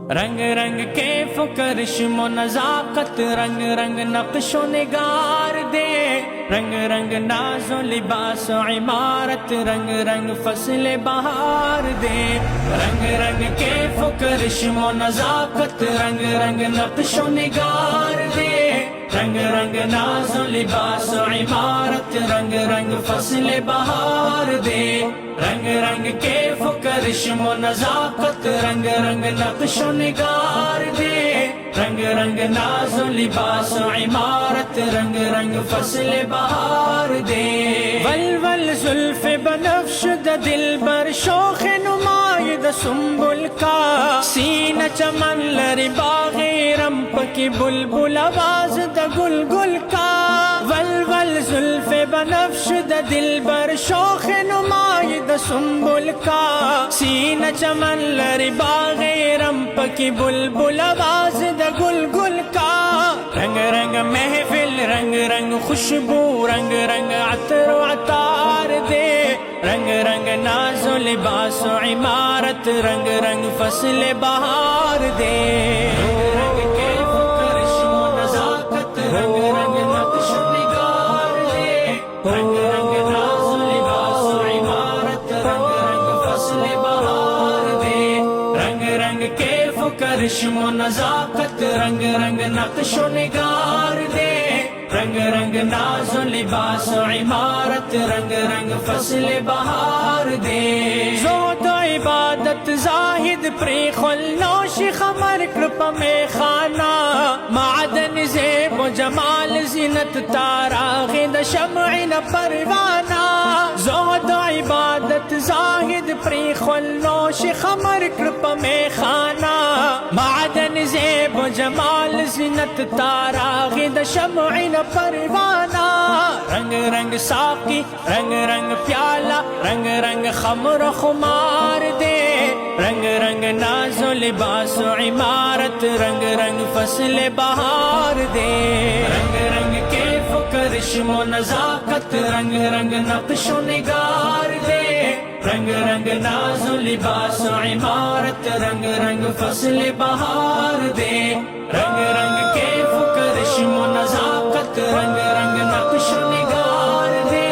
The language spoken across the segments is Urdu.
رنگ رنگ کیف و کرشم و نزاکت، رنگ رنگ نقش و نگار دے، رنگ رنگ ناز و لباس و عمارت، رنگ رنگ فصل بہار دے، رنگ رنگ کیف و کرشم و نزاکت، رنگ رنگ نقش و نگار دے، رنگ رنگ ناز و لباس و عمارت، رنگ رنگ فصل بہار دے، رنگ رنگ کیف و کرشم و نزاکت، رنگ رنگ نقش و نگار دے، رنگ رنگ ناز و لباس و عمارت، رنگ رنگ فصل بہار دے، ولول زلف بنفش د دلبر شوخ نمائد سنبل کا، سینہ چمن لری باغ رمپ کی بلبل آواز د گل گل کا، ولول زلف بنفش د دلبر شوخ نمائد سنبل کا، سینہ چمن لری باغ رمپ کی بلبل آواز د گل گل کا، رنگ رنگ محفل، رنگ رنگ خوشبو، رنگ رنگ عطر و عطار دے، رنگ رنگ ناز و لباس و عمارت، رنگ رنگ فصل بہار دے، رنگ کیف و کرشم و نزاکت، رنگ رنگ نقش و نگار دے، رنگ رنگ ناز و لباس و عمارت، رنگ رنگ فصل بہار دے، رنگ رنگ کیف و کرشم و نزاکت، رنگ رنگ نقش و نگار دے، رنگ رنگ ناز و لباس و عمارت، رنگ رنگ فصل بہار دے، زہد و عبادت زاہد پری خلنوش خمر کرپ میں خانہ، معدن زیب و جمال زینت تاراغ شمع پروانہ، زہد و عبادت زاہد پری خلنوش خمر کرپ میں خانہ، معدن زیب و جمال زینت تاراغ شمع پروانہ، رنگ رنگ ساقی، رنگ رنگ پیالہ، رنگ رنگ خمر و خمار دے، رنگ رنگ ناز و لباس و عمارت، رنگ رنگ فصل بہار دے، رنگ رنگ کیف و کرشم و نزاکت، رنگ رنگ نقش و نگار دے، رنگ رنگ ناز و لباس و عمارت، رنگ رنگ فصل بہار دے، رنگ رنگ کیف و کرشم و نزاکت، رنگ رنگ نقش و نگار دے،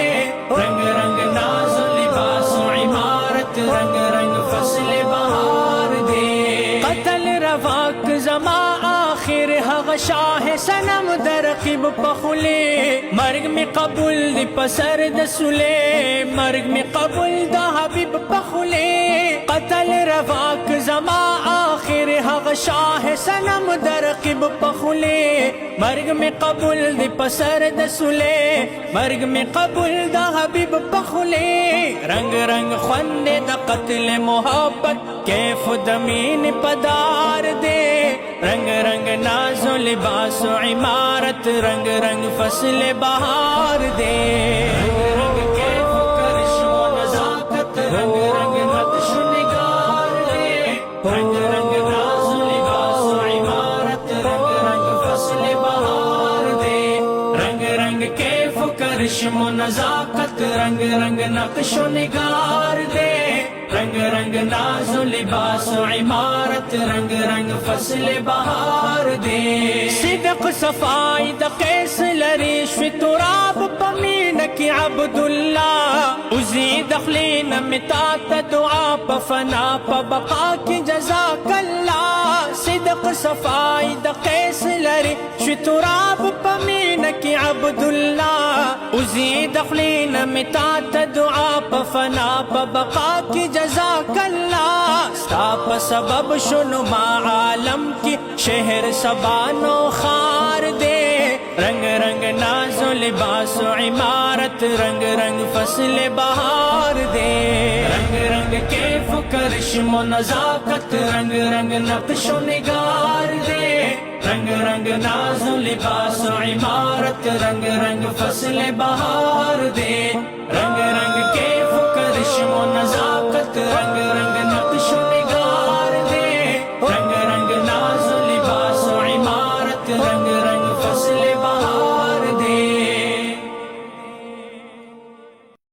رنگ رنگ ناز و لباس و عمارت، رنگ رنگ فصل بہار دے، قتل رواک زما آخر حق شاہ سنم درقب پخلے، مرگ میں قبول دی پسر دسلے، مرگ میں قبول دا حبیب پخلے، قتل رواک زما آخر حق شاہ سنم درقب پخلے، مرگ میں قبول دی پسر دسلے، مرگ میں قبول دا حبیب پخلے، رنگ رنگ خوند دا قتل محبت، کیف دمین پدار دے، رنگ رنگ ناز و لباس و عمارت، رنگ رنگ فصل بہار دے، رنگ رنگ کیف و کرشم و نزاکت، رنگ رنگ نقش و نگار دے، رنگ رنگ ناز و لباس و عمارت، رنگ رنگ فصل بہار دے، رنگ رنگ کیف و کرشم و نزاکت، رنگ رنگ نقش و نگار دے، رنگ رنگ ناز و لباس و عمارت، رنگ رنگ فصل بہار دے، صدق صفائی دا قیس لریش فی تراب پمین کی عبداللہ، ازید اخلین متات دعا پفنا پبقا کی جزاک اللہ، صدق صفائی دا قیس لریش فی تراب پمین کی عبداللہ، ازید اخلین متات دعا پفنا پبقا کی جزاک اللہ، ستاپ سبب شنما عالم کی شہر سبانو خار دے، رنگ رنگ ناز و لباس و عمارت، رنگ رنگ فصل بہار دے، رنگ رنگ کیف و کرشم و نزاکت، رنگ رنگ نقش و نگار دے، رنگ رنگ ناز و لباس و عمارت، رنگ رنگ فصل بہار دے،